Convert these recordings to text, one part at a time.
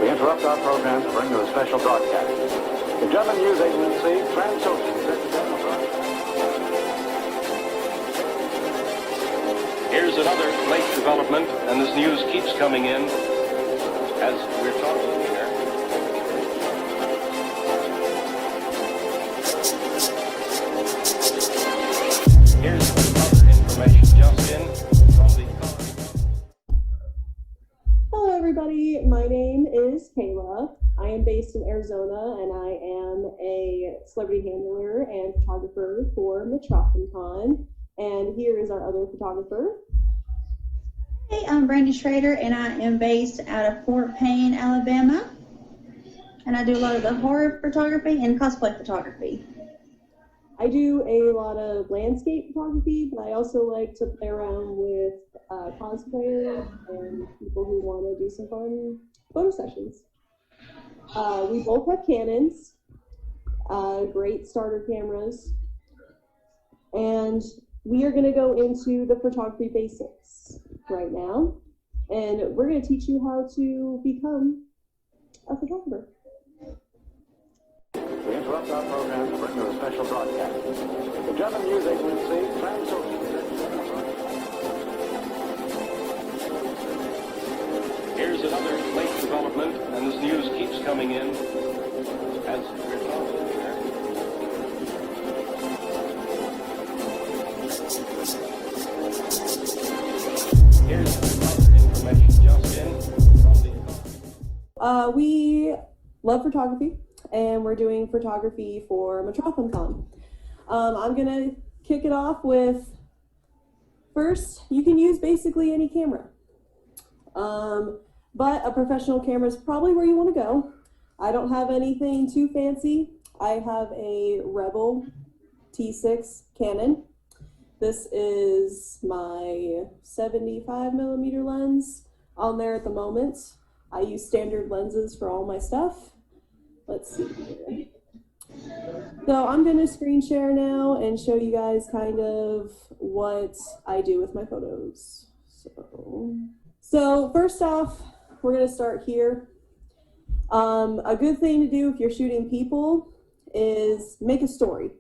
We interrupt our program to bring you a special broadcast. The German news agency, Transocean, said the general broadcast. Here's another late development, and this news keeps coming in as we're talking here. Here's other information just in from the... Hello everybody, my name is Kayla. I am based in Arizona and I am a celebrity handler and photographer for Metropolicon. And here is our other photographer. Hey, I'm Brandy Schrader and I am based out of Fort Payne, Alabama. And I do a lot of the horror photography and cosplay photography. I do a lot of landscape photography, but I also like to play around with cosplayers and people who want to do some fun photo sessions. We both have Canons, great starter cameras, and we are going to go into the photography basics right now, and we're going to teach you how to become a photographer. We interrupt our program to bring you a special broadcast. The German news agency, Transocean, said the general broadcast. Here's another late development, and this news keeps coming in as we're talking here. Here's other information just in from the... We love photography, and we're doing photography for Metropolicon. I'm going to kick it off with, first, you can use basically any camera. But a professional camera is probably where you want to go. I don't have anything too fancy. I have a Rebel T6 Canon. This is my 75mm lens on there at the moment. I use standard lenses for all my stuff. Let's see here. So I'm going to screen share now and show you guys kind of what I do with my photos. So first off, we're going to start here. A good thing to do if you're shooting people is make a story.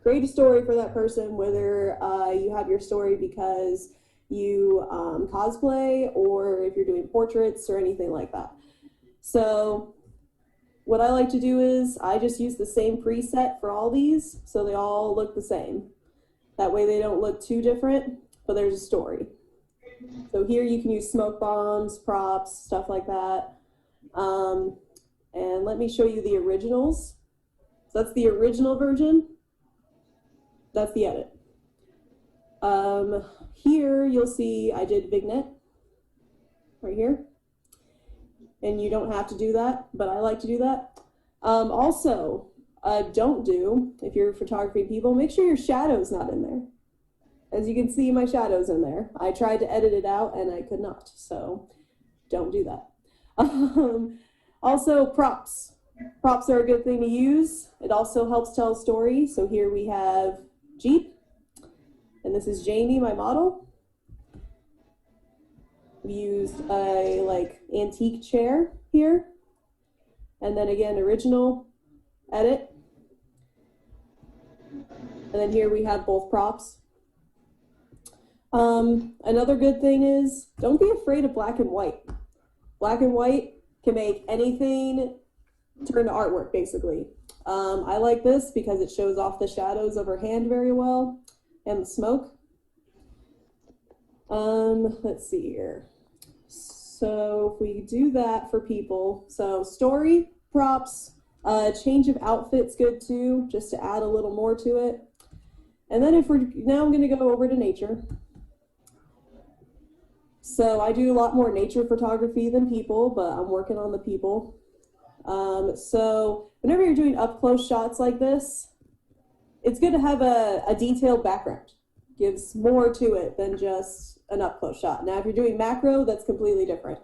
Create a story for that person, whether you have your story because you cosplay or if you're doing portraits or anything like that. So what I like to do is I just use the same preset for all these so they all look the same. That way they don't look too different, but there's a story. So here you can use smoke bombs, props, stuff like that. And let me show you the originals. So that's the original version. That's the edit. Here you'll see I did vignette right here. And you don't have to do that, but I like to do that. Also, don't do, if you're photography people, make sure your shadow's not in there. As you can see, my shadow's in there. I tried to edit it out and I could not, so don't do that. Also, props. Props are a good thing to use. It also helps tell a story. So here we have Jeep, and this is Jamie, my model. We used a antique chair here, and then again original edit, and then here we have both props. Another good thing is don't be afraid of black and white. Black and white can make anything turn to artwork basically. I like this because it shows off the shadows of her hand very well and the smoke. Let's see here. So if we do that for people, so story, props, change of outfit's good too, just to add a little more to it. And then now I'm going to go over to nature. So I do a lot more nature photography than people, but I'm working on the people. So whenever you're doing up close shots like this, it's good to have a detailed background. Gives more to it than just an up close shot. Now, if you're doing macro, that's completely different.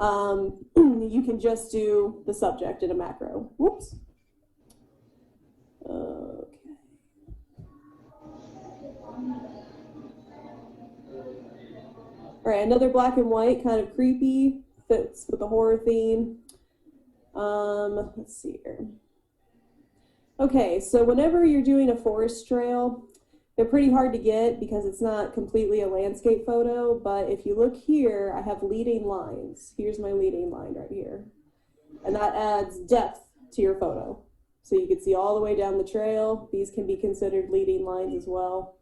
You can just do the subject in a macro. Whoops. Okay. All right, another black and white, kind of creepy, fits with the horror theme. Let's see here. Okay, so whenever you're doing a forest trail, they're pretty hard to get because it's not completely a landscape photo, but if you look here, I have leading lines. Here's my leading line right here. And that adds depth to your photo. So you can see all the way down the trail. These can be considered leading lines as well.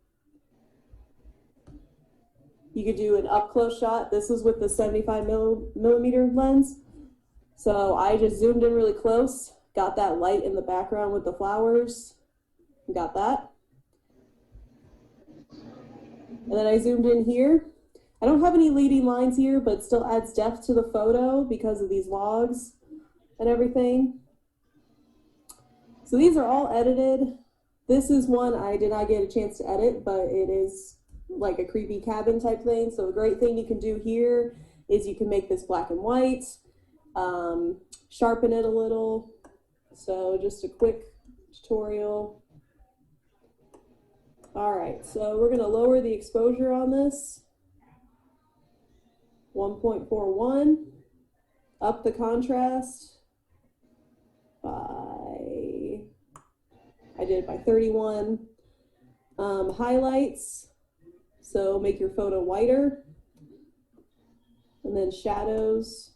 You could do an up-close shot. This is with the 75 millimeter lens. So I just zoomed in really close, got that light in the background with the flowers, got that. And then I zoomed in here. I don't have any leading lines here, but it still adds depth to the photo because of these logs and everything. So these are all edited. This is one I did not get a chance to edit, but it is like a creepy cabin type thing. So a great thing you can do here is you can make this black and white, sharpen it a little. So just a quick tutorial. All right, so we're gonna lower the exposure on this. 1.41, up the contrast by, I did it by 31. Highlights, so make your photo whiter. And then shadows,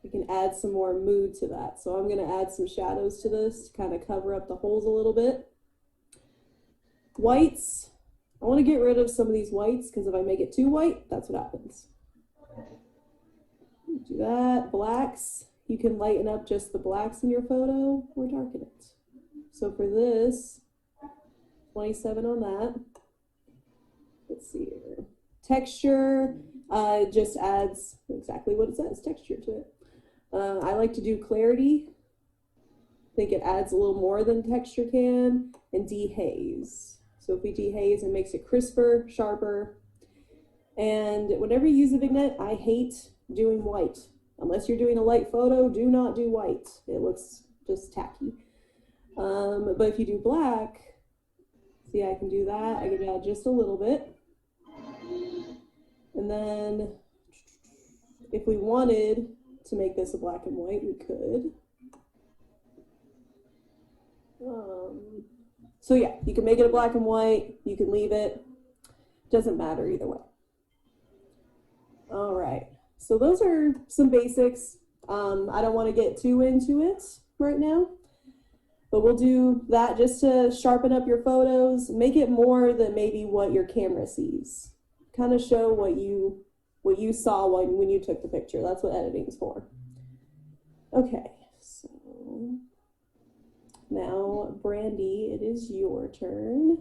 we can add some more mood to that. So I'm gonna add some shadows to this to kind of cover up the holes a little bit. Whites, I want to get rid of some of these whites because if I make it too white, that's what happens. Do that. Blacks, you can lighten up just the blacks in your photo or darken it. So for this, 27 on that. Let's see here. Texture just adds exactly what it says, texture to it. I like to do clarity. I think it adds a little more than texture can. And dehaze. So if we dehaze, it makes it crisper, sharper. And whenever you use a vignette, I hate doing white. Unless you're doing a light photo, do not do white. It looks just tacky. But if you do black, see, I can do that. I can add just a little bit. And then if we wanted to make this a black and white, we could. So yeah, you can make it a black and white, you can leave it, doesn't matter either way. All right, so those are some basics. I don't want to get too into it right now, but we'll do that just to sharpen up your photos, make it more than maybe what your camera sees. Kind of show what you saw when you took the picture. That's what editing is for. Okay, so now, Brandy, it is your turn.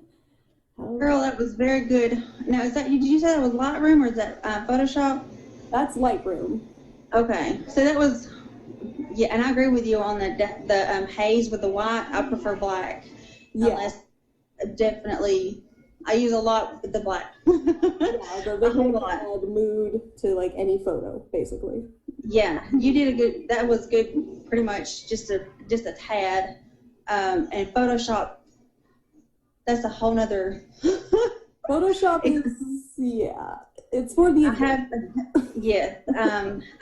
Girl, that was very good. Now, did you say that was Lightroom or is that Photoshop? That's Lightroom. Okay, so that was, yeah, and I agree with you on the haze with the white. I prefer black. Yeah. Unless, definitely, I use a lot with the black. Yeah, the mood to like any photo, basically. Yeah, you did a good, that was good, pretty much just a tad. And Photoshop, that's a whole nother. Photoshop is, yeah, it's for the.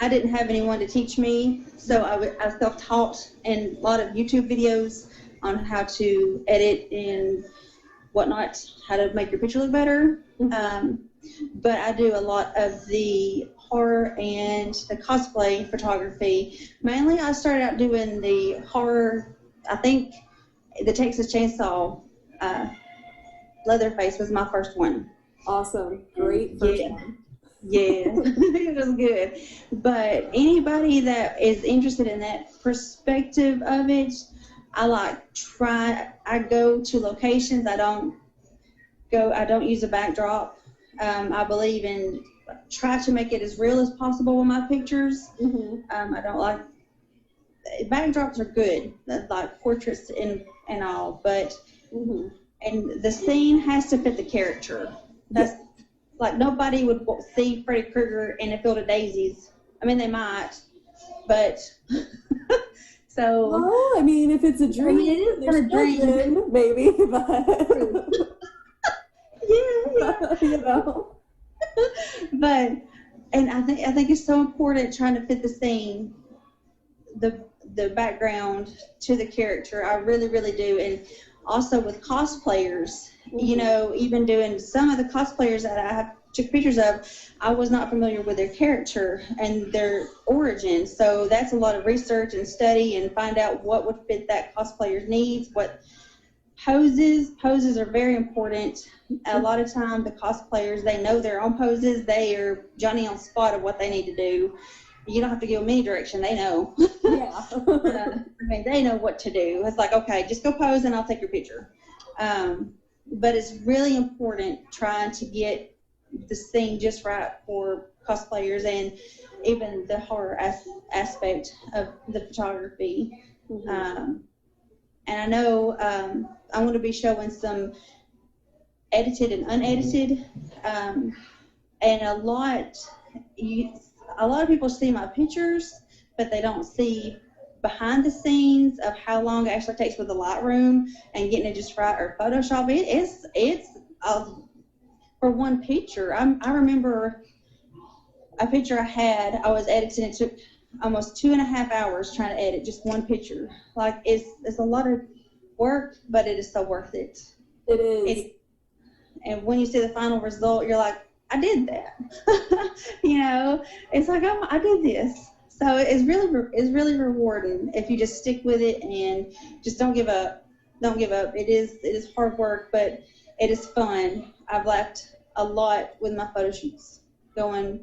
I didn't have anyone to teach me, so I self-taught in a lot of YouTube videos on how to edit and whatnot, how to make your picture look better. But I do a lot of the horror and the cosplay photography. Mainly, I started out doing the horror. I think the Texas Chainsaw Leatherface was my first one. Awesome. Great first one. Yeah, it was good. But anybody that is interested in that perspective of it, I go to locations. I don't use a backdrop. I believe in try to make it as real as possible with my pictures. I don't like backdrops are good, like portraits and all, but and the scene has to fit the character. That's like nobody would see Freddy Krueger in a field of daisies. I mean, they might, but so. Well, I mean, if it's a dream, it is a dream, maybe, but yeah. You know. But and I think it's so important trying to fit the scene. the background to the character. I really, really do. And also with cosplayers, you know, even doing some of the cosplayers that I have took pictures of, I was not familiar with their character and their origin. So that's a lot of research and study and find out what would fit that cosplayer's needs, what poses are very important. A lot of time the cosplayers, they know their own poses. They are Johnny on spot of what they need to do. You don't have to give them any direction. They know. Yeah. I mean, they know what to do. It's like, okay, just go pose and I'll take your picture. But it's really important trying to get the scene just right for cosplayers and even the horror aspect of the photography. And I know I'm going to be showing some edited and unedited, and a lot of people see my pictures, but they don't see behind the scenes of how long it actually takes with the Lightroom and getting it just right, or Photoshop. It's for one picture. I remember a picture I had. I was editing. It took almost 2.5 hours trying to edit just one picture. Like it's a lot of work, but it is so worth it. It is. And when you see the final result, you're like, I did that. You know, it's like, oh, I did this. So it's really rewarding if you just stick with it and just don't give up. Don't give up. It is hard work, but it is fun. I've laughed a lot with my photo shoots, going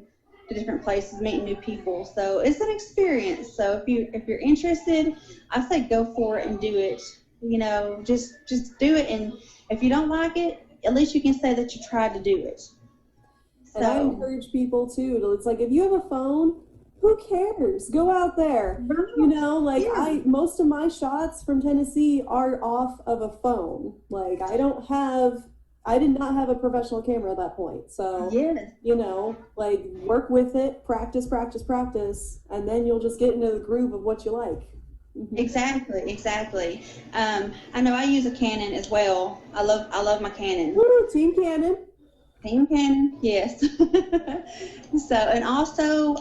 to different places, meeting new people. So it's an experience. So if you're interested, I say go for it and do it. You know, just do it. And if you don't like it, at least you can say that you tried to do it. And I encourage people too. It's like, if you have a phone, who cares? Go out there. You know, like most of my shots from Tennessee are off of a phone. Like I did not have a professional camera at that point. So, you know, like work with it, practice, and then you'll just get into the groove of what you like. Exactly. I know I use a Canon as well. I love my Canon. Woo, Team Canon. Team Canon, yes. So, and also,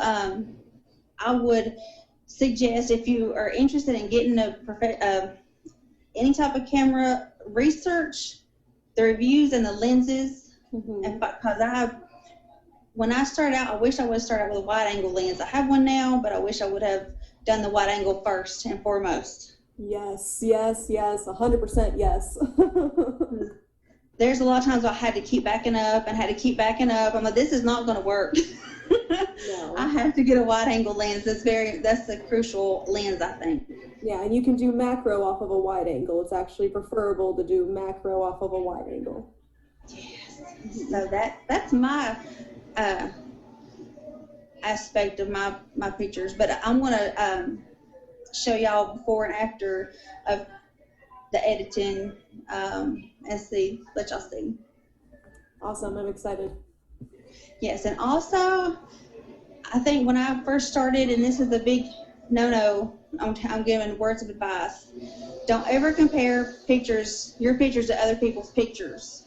I would suggest, if you are interested in getting any type of camera, research the reviews and the lenses. And because when I started out, I wish I would have started out with a wide angle lens. I have one now, but I wish I would have done the wide angle first and foremost. Yes, 100% yes. There's a lot of times I had to keep backing up. I'm like, this is not going to work. No. I have to get a wide angle lens. That's a crucial lens, I think. Yeah, and you can do macro off of a wide angle. It's actually preferable to do macro off of a wide angle. Yes. So that's my aspect of my pictures. But I'm going to show y'all before and after of the editing and let y'all see. Awesome. I'm excited. Yes, and also, I think when I first started, and this is a big no-no, I'm giving words of advice. Don't ever compare your pictures to other people's pictures.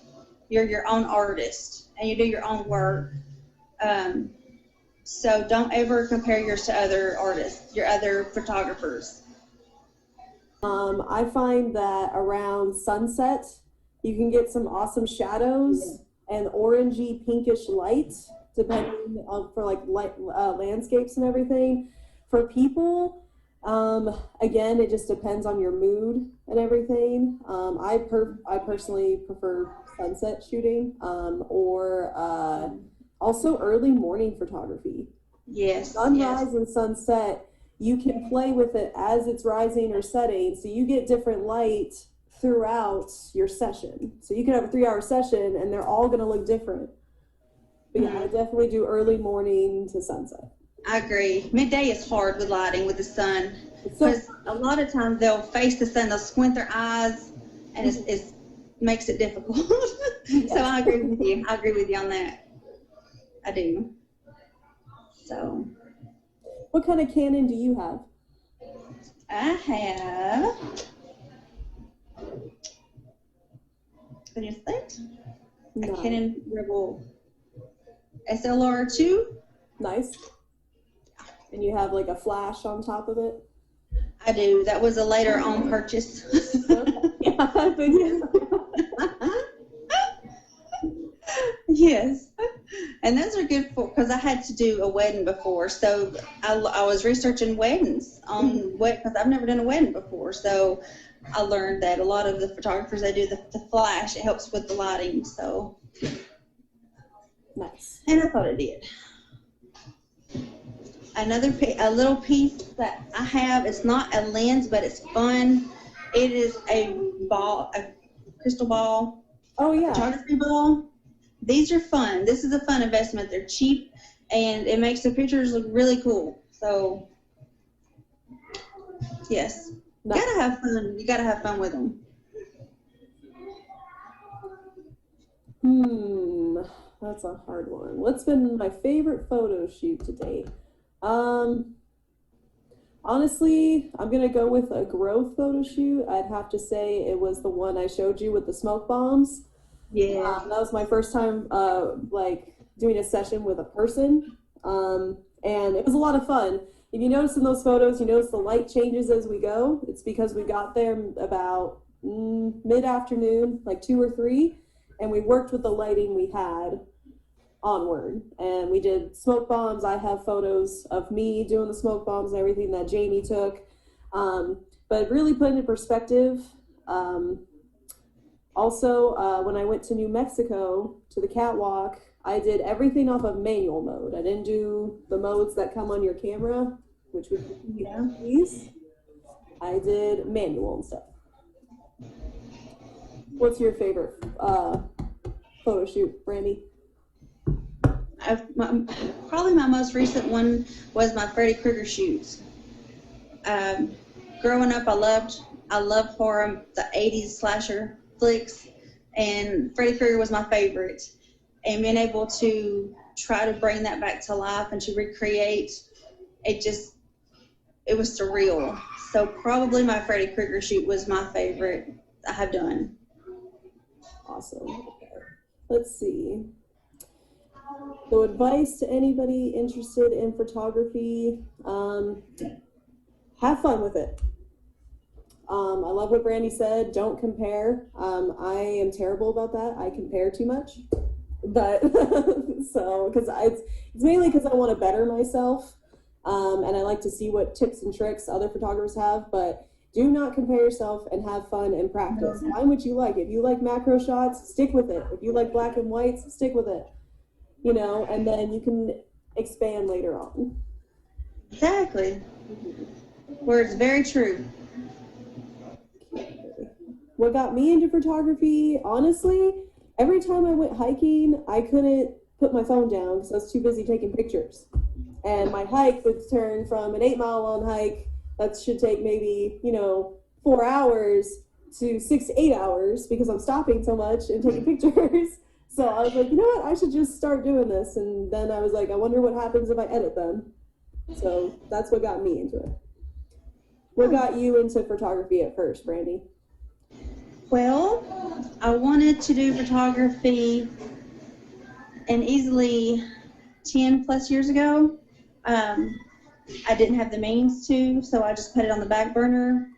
You're your own artist, and you do your own work. So don't ever compare yours to other artists, your other photographers. I find that around sunset, you can get some awesome shadows and orangey pinkish light, depending on for like light landscapes and everything. For people, again, it just depends on your mood and everything. I personally prefer sunset shooting, or also early morning photography. Yes. Sunrise and sunset, you can play with it as it's rising or setting, so you get different light throughout your session. So you can have a 3-hour session and they're all going to look different. But yeah, I definitely do early morning to sunset. I agree. Midday is hard with lighting with the sun, because a lot of times they'll face the sun, they'll squint their eyes, and it makes it difficult. Yes. So I agree with you. I agree with you on that. I do. So. What kind of Canon do you have? I have. Can you think? No. A Canon Rebel SLR2. Nice. And you have like a flash on top of it? I do. That was a later on purchase. Yeah, I figured. Yes. And those are good for, because I had to do a wedding before. So I was researching weddings on because I've never done a wedding before. So I learned that a lot of the photographers, they do the flash. It helps with the lighting. So. Nice. And I thought it did. A little piece that I have, it's not a lens, but it's fun. It is a crystal ball, Oh yeah. photography ball. These are fun. This is a fun investment. They're cheap, and it makes the pictures look really cool. So, yes, Nice. You gotta have fun. You gotta have fun with them. That's a hard one. What's been my favorite photo shoot to date? Honestly, I'm gonna go with a growth photo shoot. I'd have to say it was the one I showed you with the smoke bombs. Yeah. That was my first time like doing a session with a person, and it was a lot of fun. If you notice in those photos, you notice the light changes as we go. It's because we got there about mid-afternoon, like 2 or 3, and we worked with the lighting we had onward, and we did smoke bombs. I have photos of me doing the smoke bombs and everything that Jamie took, but really put into perspective. Also, when I went to New Mexico to the catwalk, I did everything off of manual mode. I didn't do the modes that come on your camera, which would be these. I did manual and stuff. What's your favorite photo shoot, Brandy? Probably my most recent one was my Freddy Krueger shoots. Growing up, I loved horror, the 80s slasher flicks, and Freddy Krueger was my favorite. And being able to try to bring that back to life and to recreate, it was surreal. So probably my Freddy Krueger shoot was my favorite I have done. Awesome. Okay. Let's see. So advice to anybody interested in photography, have fun with it. I love what Brandy said, don't compare. I am terrible about that. I compare too much. But so, because it's mainly because I want to better myself, and I like to see what tips and tricks other photographers have, but do not compare yourself and have fun and practice. Find what you like. If you like macro shots, stick with it. If you like black and whites, stick with it. You know, and then you can expand later on. Exactly. Words very true. What got me into photography, honestly, every time I went hiking, I couldn't put my phone down because I was too busy taking pictures. And my hike would turn from an 8-mile long hike that should take maybe, 4 hours to 6 to 8 hours because I'm stopping so much and taking pictures. So I was like, you know what, I should just start doing this. And then I was like, I wonder what happens if I edit them. So that's what got me into it. What got you into photography at first, Brandy? Well, I wanted to do photography, and easily 10 plus years ago, I didn't have the means to, so I just put it on the back burner.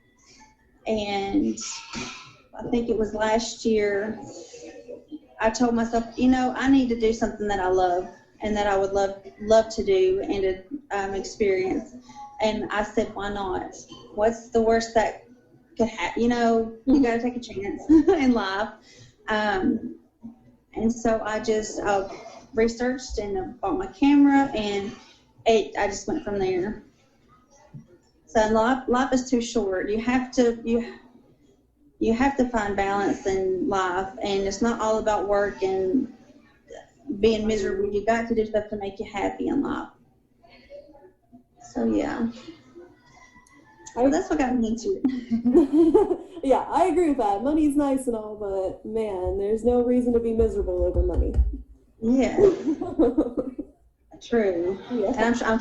And I think it was last year, I told myself, I need to do something that I love and that I would love to do and to experience. And I said, why not? What's the worst that could happen? You got to take a chance in life. And so I just researched and bought my camera, and I just went from there. So life is too short. You have to find balance in life, and it's not all about work and being miserable. You got to do stuff to make you happy in life. So yeah. So that's what got me into it. Yeah, I agree with that. Money's nice and all, but man, there's no reason to be miserable over money. Yeah. True. Yeah. And I'm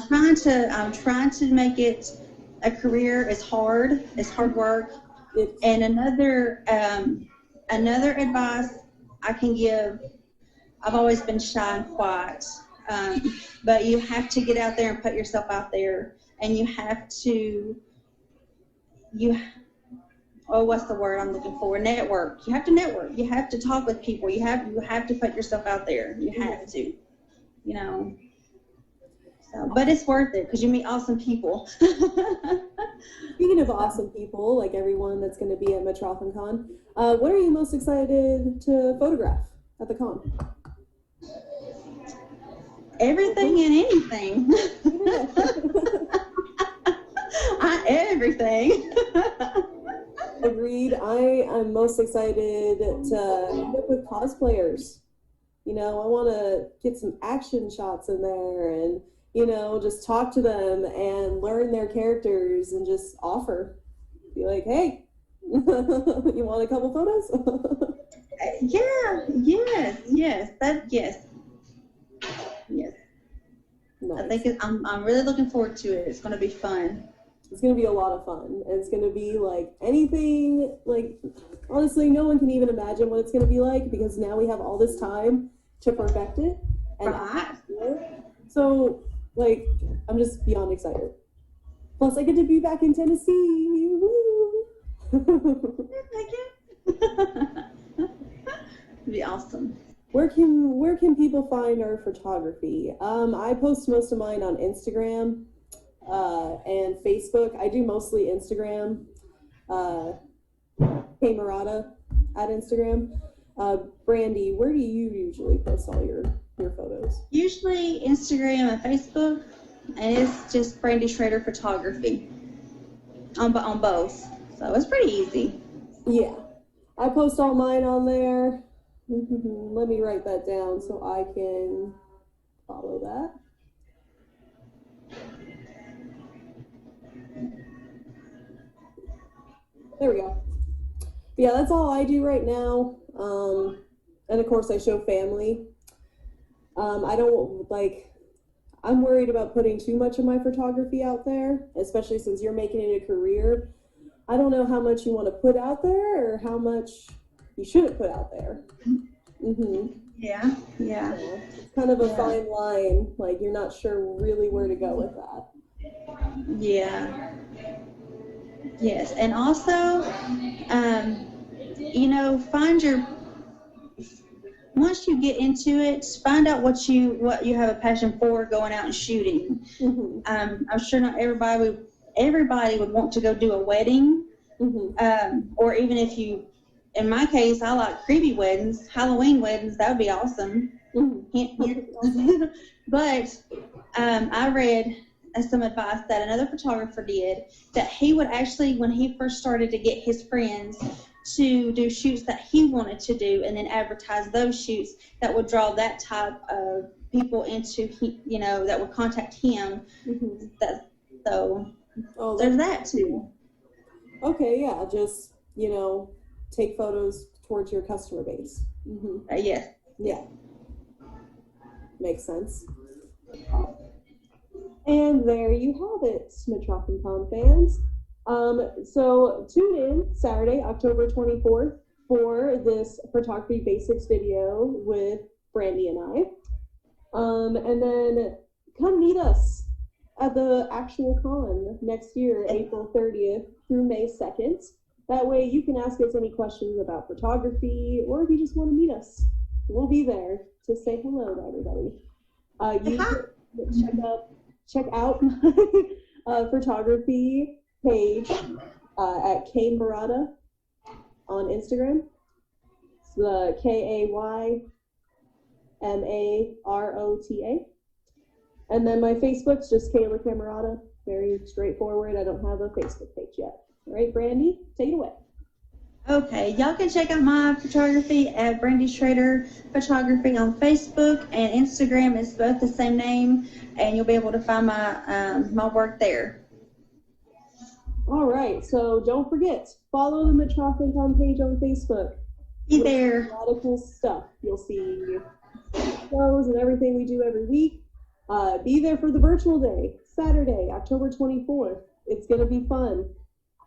trying to make it a career. It's hard. It's hard work. And another advice I can give, I've always been shy and quiet, but you have to get out there and put yourself out there, and you have to what's the word I'm looking for? Network. You have to network. You have to talk with people. You have to put yourself out there. You have to, you know. So, but it's worth it because you meet awesome people. Speaking of awesome people, like everyone that's going to be at MetropolitanCon, what are you most excited to photograph at the con? Everything and anything. Everything. Agreed. I am most excited to meet up with cosplayers. You know, I want to get some action shots in there and, you know, just talk to them and learn their characters and just offer. Be like, hey, you want a couple photos? Yeah, yes. Yes. Nice. I think I'm really looking forward to it. It's going to be fun. It's going to be a lot of fun. And it's going to be like anything, like, honestly, no one can even imagine what it's going to be like because now we have all this time to perfect it. And Right. So, like, I'm just beyond excited. Plus, I get to be back in Tennessee. Woo! It'd be awesome. Where can people find our photography? I post most of mine on Instagram and Facebook. I do mostly Instagram. Hey Murata at Instagram. Brandy, where do you usually post all your photos? Usually Instagram and Facebook, and it's just Brandy Schrader Photography on both. So it's pretty easy. Yeah, I post all mine on there. Let me write that down so I can follow that. There we go. Yeah, that's all I do right now. And of course I show family. I don't I'm worried about putting too much of my photography out there, especially since you're making it a career. I don't know how much you want to put out there or how much you shouldn't put out there. Yeah. It's kind of a fine line. Like you're not sure really where to go with that. Yeah. Yes, and also, you know, once you get into it, find out what you have a passion for going out and shooting. I'm sure not everybody would want to go do a wedding, or even if you, in my case, I like creepy weddings, Halloween weddings. That would be awesome. But I read some advice that another photographer did, that he would actually, when he first started to get his friends to do shoots that he wanted to do and then advertise those shoots, that would draw that type of people into, you know, that would contact him. There's that too. Okay, yeah, just, you know, take photos towards your customer base. Yes. Yeah. Makes sense. And there you have it, MetropolitanCon fans. So tune in Saturday, October 24th for this photography basics video with Brandy and I. And then come meet us at the actual con next year, April 30th through May 2nd. That way you can ask us any questions about photography, or if you just want to meet us, we'll be there to say hello to everybody. You can check out my photography page at K Murata on Instagram. It's the KAYMAROTA. And then my Facebook's just Kayla Camerata. Very straightforward. I don't have a Facebook page yet. All right, Brandy, take it away. Okay, y'all can check out my photography at Brandy Schrader Photography on Facebook, and Instagram is both the same name, and you'll be able to find my work there. All right, so don't forget, follow the MetropolitanCon page on Facebook. Be there. A lot of cool stuff. You'll see shows and everything we do every week. Be there for the virtual day, Saturday, October 24th. It's going to be fun.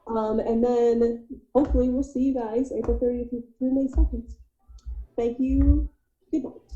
And then hopefully we'll see you guys April 30th through May 2nd. Thank you. Good night.